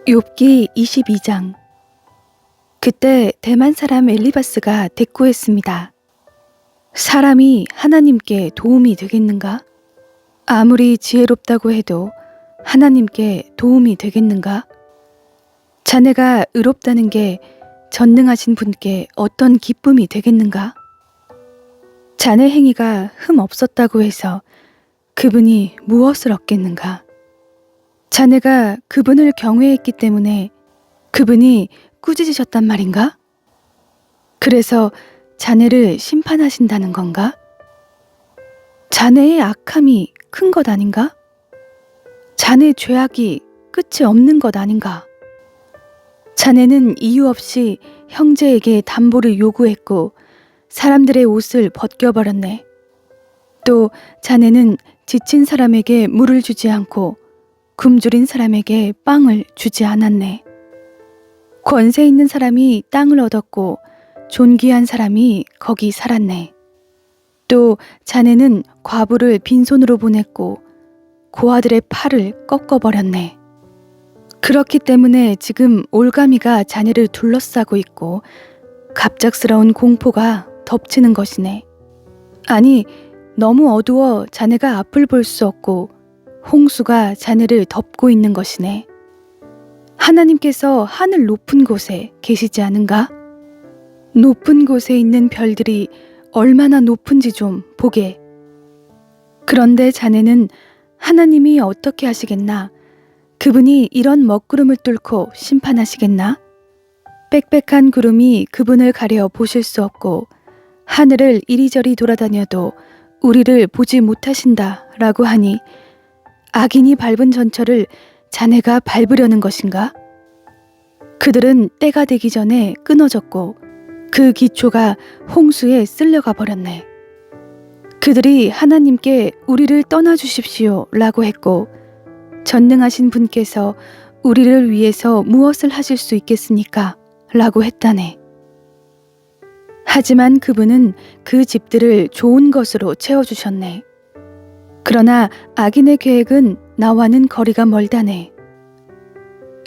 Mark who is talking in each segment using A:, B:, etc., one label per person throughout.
A: 욥기 22장. 그때 대만 사람 엘리바스가 대꾸했습니다. 사람이 하나님께 도움이 되겠는가? 아무리 지혜롭다고 해도 하나님께 도움이 되겠는가? 자네가 의롭다는 게 전능하신 분께 어떤 기쁨이 되겠는가? 자네 행위가 흠 없었다고 해서 그분이 무엇을 얻겠는가? 자네가 그분을 경외했기 때문에 그분이 꾸짖으셨단 말인가? 그래서 자네를 심판하신다는 건가? 자네의 악함이 큰 것 아닌가? 자네 죄악이 끝이 없는 것 아닌가? 자네는 이유 없이 형제에게 담보를 요구했고 사람들의 옷을 벗겨버렸네. 또 자네는 지친 사람에게 물을 주지 않고 굶주린 사람에게 빵을 주지 않았네. 권세 있는 사람이 땅을 얻었고 존귀한 사람이 거기 살았네. 또 자네는 과부를 빈손으로 보냈고 고아들의 팔을 꺾어버렸네. 그렇기 때문에 지금 올가미가 자네를 둘러싸고 있고 갑작스러운 공포가 덮치는 것이네. 아니, 너무 어두워 자네가 앞을 볼 수 없고 홍수가 자네를 덮고 있는 것이네. 하나님께서 하늘 높은 곳에 계시지 않은가? 높은 곳에 있는 별들이 얼마나 높은지 좀 보게. 그런데 자네는 하나님이 어떻게 하시겠나? 그분이 이런 먹구름을 뚫고 심판하시겠나? 빽빽한 구름이 그분을 가려 보실 수 없고 하늘을 이리저리 돌아다녀도 우리를 보지 못하신다 라고 하니 악인이 밟은 전철을 자네가 밟으려는 것인가? 그들은 때가 되기 전에 끊어졌고 그 기초가 홍수에 쓸려가 버렸네. 그들이 하나님께 우리를 떠나주십시오 라고 했고 전능하신 분께서 우리를 위해서 무엇을 하실 수 있겠습니까? 라고 했다네. 하지만 그분은 그 집들을 좋은 것으로 채워주셨네. 그러나 악인의 계획은 나와는 거리가 멀다네.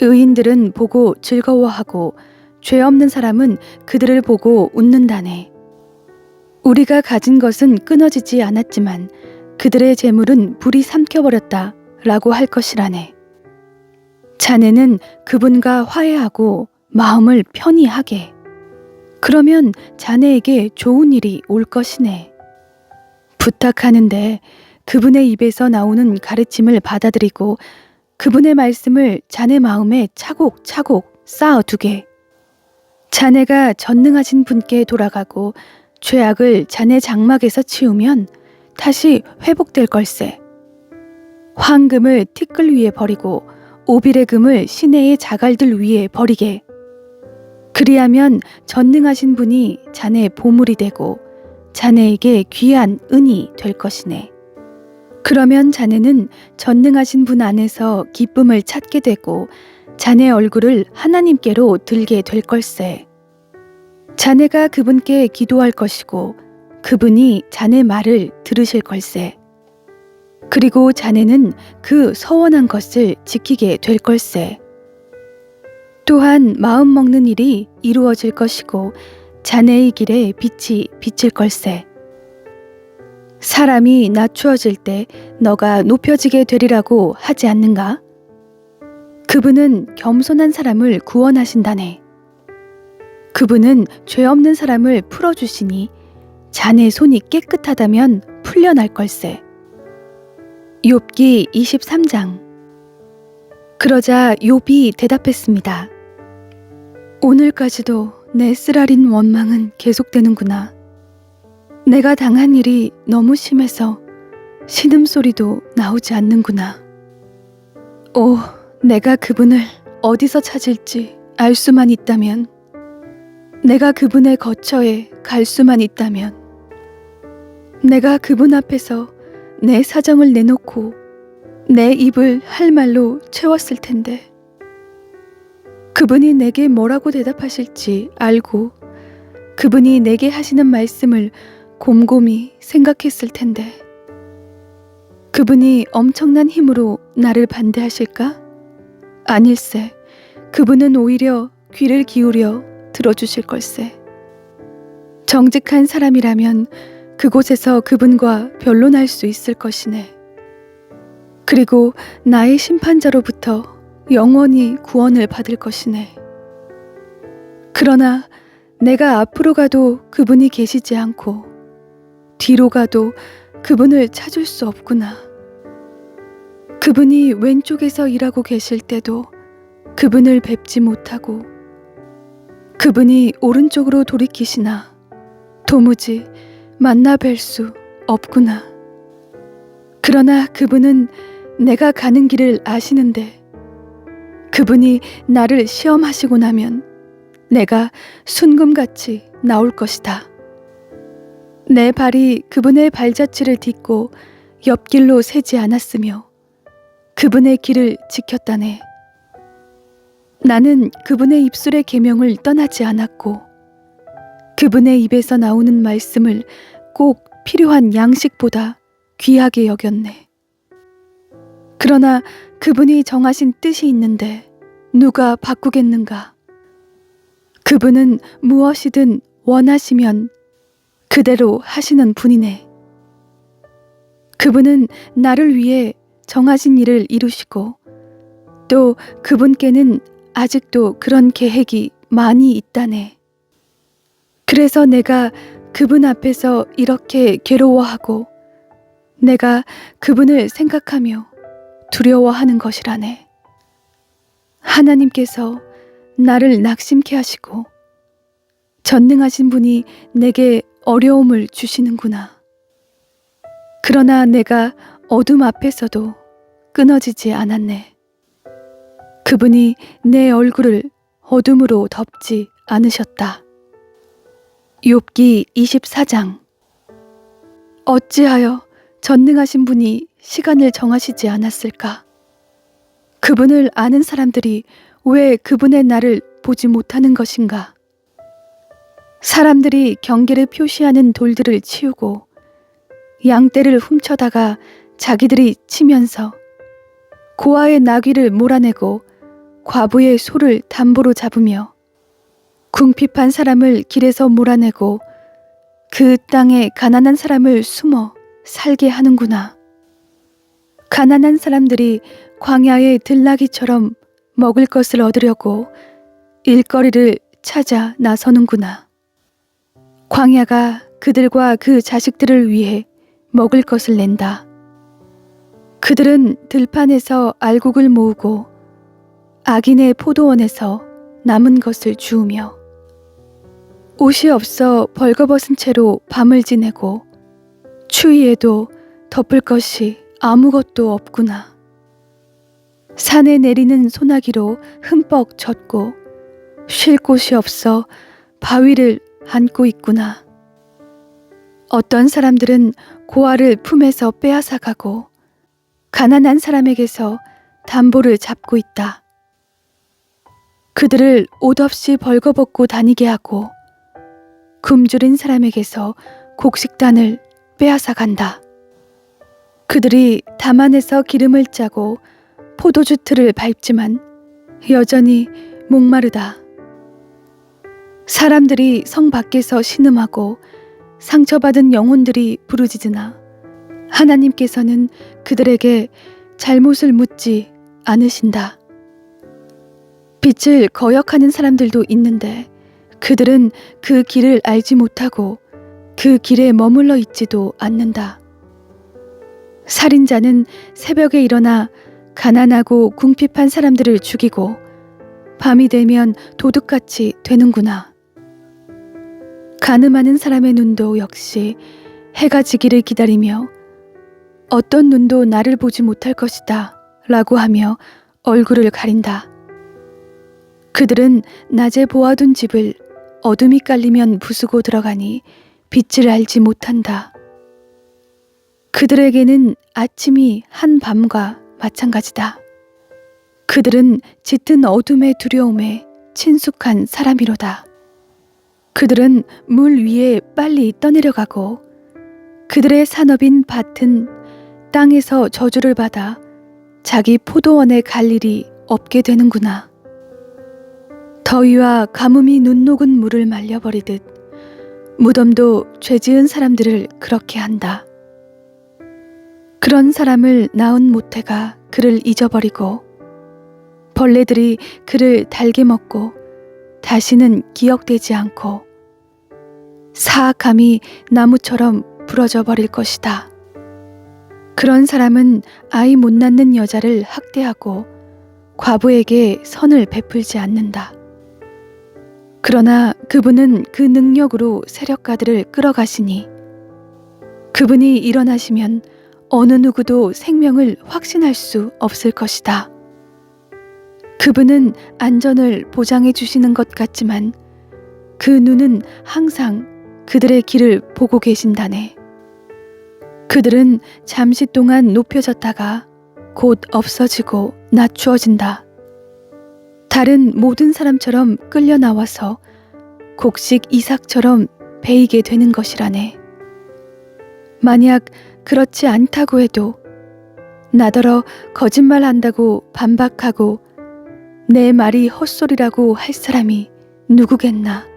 A: 의인들은 보고 즐거워하고 죄 없는 사람은 그들을 보고 웃는다네. 우리가 가진 것은 끊어지지 않았지만 그들의 재물은 불이 삼켜버렸다 라고 할 것이라네. 자네는 그분과 화해하고 마음을 편히 하게. 그러면 자네에게 좋은 일이 올 것이네. 부탁하는데 그분의 입에서 나오는 가르침을 받아들이고 그분의 말씀을 자네 마음에 차곡차곡 쌓아두게. 자네가 전능하신 분께 돌아가고 죄악을 자네 장막에서 치우면 다시 회복될 걸세. 황금을 티끌 위에 버리고 오빌의 금을 시내의 자갈들 위에 버리게. 그리하면 전능하신 분이 자네의 보물이 되고 자네에게 귀한 은이 될 것이네. 그러면 자네는 전능하신 분 안에서 기쁨을 찾게 되고 자네 얼굴을 하나님께로 들게 될 걸세. 자네가 그분께 기도할 것이고 그분이 자네 말을 들으실 걸세. 그리고 자네는 그 서원한 것을 지키게 될 걸세. 또한 마음 먹는 일이 이루어질 것이고 자네의 길에 빛이 비칠 걸세. 사람이 낮추어질 때 너가 높여지게 되리라고 하지 않는가? 그분은 겸손한 사람을 구원하신다네. 그분은 죄 없는 사람을 풀어주시니 자네 손이 깨끗하다면 풀려날 걸세. 욥기 23장. 그러자 욥이 대답했습니다. 오늘까지도 내 쓰라린 원망은 계속되는구나. 내가 당한 일이 너무 심해서 신음소리도 나오지 않는구나. 오, 내가 그분을 어디서 찾을지 알 수만 있다면, 내가 그분의 거처에 갈 수만 있다면, 내가 그분 앞에서 내 사정을 내놓고 내 입을 할 말로 채웠을 텐데, 그분이 내게 뭐라고 대답하실지 알고 그분이 내게 하시는 말씀을 곰곰이 생각했을 텐데, 그분이 엄청난 힘으로 나를 반대하실까? 아닐세. 그분은 오히려 귀를 기울여 들어주실 걸세. 정직한 사람이라면 그곳에서 그분과 변론할 수 있을 것이네. 그리고 나의 심판자로부터 영원히 구원을 받을 것이네. 그러나 내가 앞으로 가도 그분이 계시지 않고 뒤로 가도 그분을 찾을 수 없구나. 그분이 왼쪽에서 일하고 계실 때도 그분을 뵙지 못하고 그분이 오른쪽으로 돌이키시나 도무지 만나 뵐 수 없구나. 그러나 그분은 내가 가는 길을 아시는데 그분이 나를 시험하시고 나면 내가 순금같이 나올 것이다. 내 발이 그분의 발자취를 딛고 옆길로 새지 않았으며 그분의 길을 지켰다네. 나는 그분의 입술의 계명을 떠나지 않았고 그분의 입에서 나오는 말씀을 꼭 필요한 양식보다 귀하게 여겼네. 그러나 그분이 정하신 뜻이 있는데 누가 바꾸겠는가? 그분은 무엇이든 원하시면 그대로 하시는 분이네. 그분은 나를 위해 정하신 일을 이루시고 또 그분께는 아직도 그런 계획이 많이 있다네. 그래서 내가 그분 앞에서 이렇게 괴로워하고 내가 그분을 생각하며 두려워하는 것이라네. 하나님께서 나를 낙심케 하시고 전능하신 분이 내게 어려움을 주시는구나. 그러나 내가 어둠 앞에서도 끊어지지 않았네. 그분이 내 얼굴을 어둠으로 덮지 않으셨다. 욥기 24장. 어찌하여 전능하신 분이 시간을 정하시지 않았을까? 그분을 아는 사람들이 왜 그분의 날을 보지 못하는 것인가? 사람들이 경계를 표시하는 돌들을 치우고 양떼를 훔쳐다가 자기들이 치면서 고아의 나귀를 몰아내고 과부의 소를 담보로 잡으며 궁핍한 사람을 길에서 몰아내고 그 땅에 가난한 사람을 숨어 살게 하는구나. 가난한 사람들이 광야의 들나귀처럼 먹을 것을 얻으려고 일거리를 찾아 나서는구나. 광야가 그들과 그 자식들을 위해 먹을 것을 낸다. 그들은 들판에서 알곡을 모으고 악인의 포도원에서 남은 것을 주우며 옷이 없어 벌거벗은 채로 밤을 지내고 추위에도 덮을 것이 아무것도 없구나. 산에 내리는 소나기로 흠뻑 젖고 쉴 곳이 없어 바위를 안고 있구나. 어떤 사람들은 고아를 품에서 빼앗아 가고 가난한 사람에게서 담보를 잡고 있다. 그들을 옷 없이 벌거벗고 다니게 하고 굶주린 사람에게서 곡식단을 빼앗아 간다. 그들이 담안에서 기름을 짜고 포도주 틀을 밟지만 여전히 목마르다. 사람들이 성 밖에서 신음하고 상처받은 영혼들이 부르짖으나 하나님께서는 그들에게 잘못을 묻지 않으신다. 빛을 거역하는 사람들도 있는데 그들은 그 길을 알지 못하고 그 길에 머물러 있지도 않는다. 살인자는 새벽에 일어나 가난하고 궁핍한 사람들을 죽이고 밤이 되면 도둑같이 되는구나. 간음하는 사람의 눈도 역시 해가 지기를 기다리며 어떤 눈도 나를 보지 못할 것이다 라고 하며 얼굴을 가린다. 그들은 낮에 보아둔 집을 어둠이 깔리면 부수고 들어가니 빛을 알지 못한다. 그들에게는 아침이 한 밤과 마찬가지다. 그들은 짙은 어둠의 두려움에 친숙한 사람이로다. 그들은 물 위에 빨리 떠내려가고 그들의 산업인 밭은 땅에서 저주를 받아 자기 포도원에 갈 일이 없게 되는구나. 더위와 가뭄이 눈 녹은 물을 말려버리듯 무덤도 죄 지은 사람들을 그렇게 한다. 그런 사람을 낳은 모태가 그를 잊어버리고 벌레들이 그를 달게 먹고 다시는 기억되지 않고 사악함이 나무처럼 부러져 버릴 것이다. 그런 사람은 아이 못 낳는 여자를 학대하고 과부에게 선을 베풀지 않는다. 그러나 그분은 그 능력으로 세력가들을 끌어가시니 그분이 일어나시면 어느 누구도 생명을 확신할 수 없을 것이다. 그분은 안전을 보장해 주시는 것 같지만 그 눈은 항상 그들의 길을 보고 계신다네. 그들은 잠시 동안 높여졌다가 곧 없어지고 낮추어진다. 다른 모든 사람처럼 끌려 나와서 곡식 이삭처럼 베이게 되는 것이라네. 만약 그렇지 않다고 해도 나더러 거짓말한다고 반박하고 내 말이 헛소리라고 할 사람이 누구겠나.